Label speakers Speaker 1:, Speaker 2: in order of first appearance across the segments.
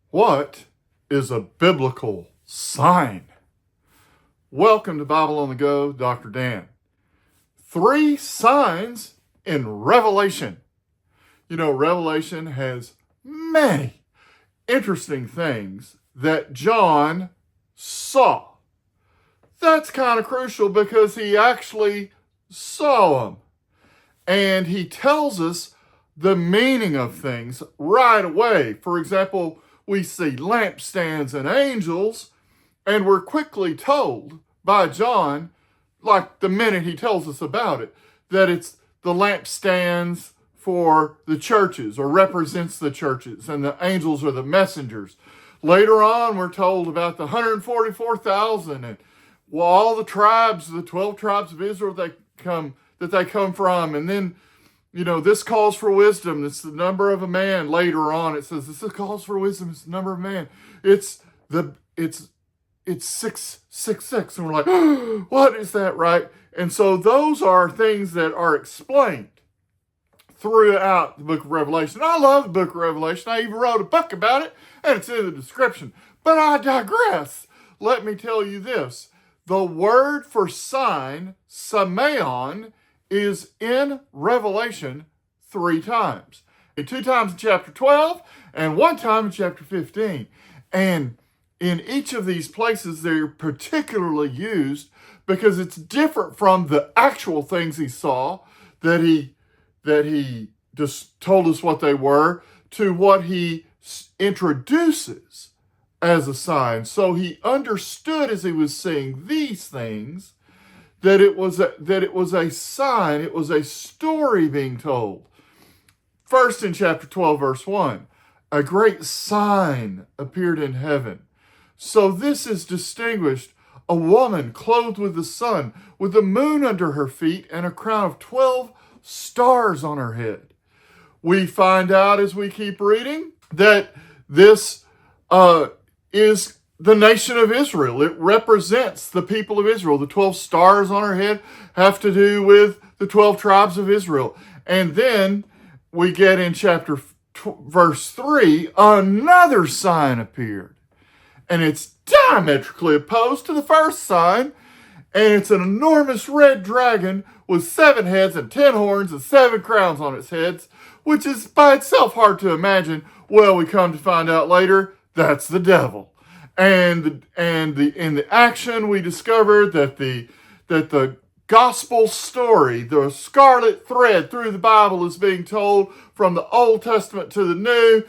Speaker 1: What is a biblical sign? Welcome to Bible on the Go, Dr. Dan. 3 signs in Revelation. You know, Revelation has many interesting things that John saw. That's kind of crucial because he actually saw them. And he tells us the meaning of things right away. For example, we see lampstands and angels, and we're quickly told by John, like the minute he tells us about it, that it's the lampstands for the churches, or represents the churches, and the angels are the messengers. Later on, we're told about the 144,000 and all the tribes, the 12 tribes of Israel that they come from, and then this calls for wisdom. It's the number of a man. Later on, it says this calls for wisdom. It's the number of man. It's 666, and we're like, oh, what is that, right? And so those are things that are explained throughout the book of Revelation. I love the book of Revelation. I even wrote a book about it, and it's in the description. But I digress. Let me tell you this: the word for sign, symeon, is in Revelation 3 times. 2 times in chapter 12 and 1 time in chapter 15. And in each of these places, they're particularly used because it's different from the actual things he saw that he just told us what they were, to what he introduces as a sign. So he understood as he was seeing these things that it was a sign, it was a story being told. First, in chapter 12, verse 1, a great sign appeared in heaven. So this is distinguished: a woman clothed with the sun, with the moon under her feet, and a crown of 12 stars on her head. We find out as we keep reading that this is the nation of Israel. It represents the people of Israel. The 12 stars on her head have to do with the 12 tribes of Israel. And then we get in verse 3, another sign appeared. And it's diametrically opposed to the first sign. And it's an enormous red dragon with 7 heads and 10 horns and 7 crowns on its heads, which is by itself hard to imagine. Well, we come to find out later, that's the devil. And in the action, we discovered that the gospel story, the scarlet thread through the Bible, is being told from the Old Testament to the New.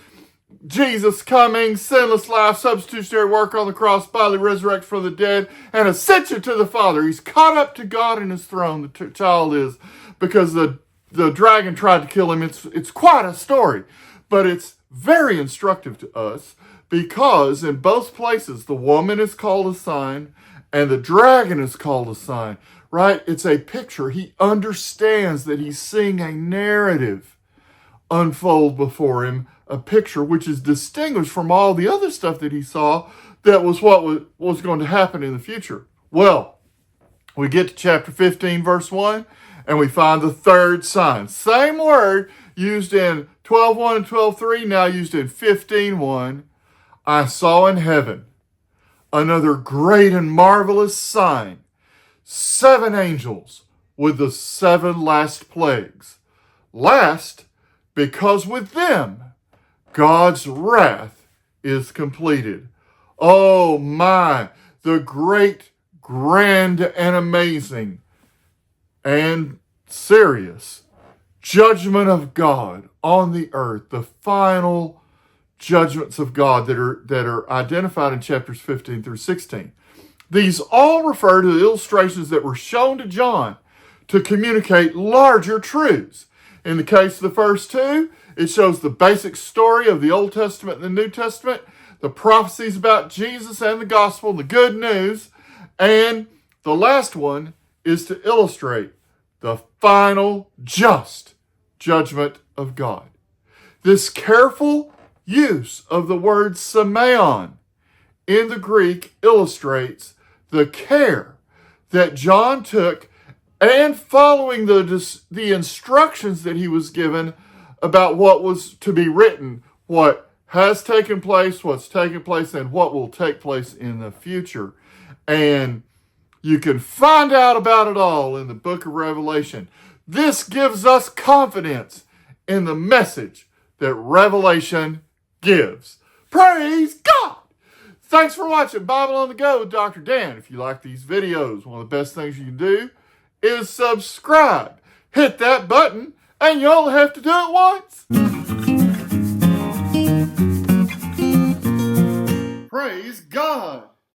Speaker 1: Jesus coming, sinless life, substitutionary work on the cross, bodily resurrection from the dead, and ascension to the Father. He's caught up to God in his throne, the child is, because the dragon tried to kill him. It's quite a story, but it's very instructive to us, because in both places, the woman is called a sign and the dragon is called a sign, right? It's a picture. He understands that he's seeing a narrative unfold before him, a picture which is distinguished from all the other stuff that he saw that was what was going to happen in the future. Well, we get to chapter 15, verse 1, and we find the third sign. Same word used in 12:1 and 12:3, now used in 15:1. I saw in heaven another great and marvelous sign: 7 angels with the 7 last plagues. Last, because with them God's wrath is completed. Oh my, the great, grand, and amazing and serious judgment of God on the earth, the final judgments of God that are identified in chapters 15 through 16. These all refer to the illustrations that were shown to John to communicate larger truths. In the case of the first 2, it shows the basic story of the Old Testament and the New Testament, the prophecies about Jesus and the gospel, the good news, and the last one is to illustrate the final just judgment of God. This careful use of the word symeon in the Greek illustrates the care that John took, and following the instructions that he was given about what was to be written, what has taken place, what's taken place, and what will take place in the future. And you can find out about it all in the book of Revelation. This gives us confidence in the message that Revelation gives. Praise God! Thanks for watching Bible on the Go with Dr. Dan. If you like these videos, one of the best things you can do is subscribe. Hit that button, and you only have to do it once. Praise God!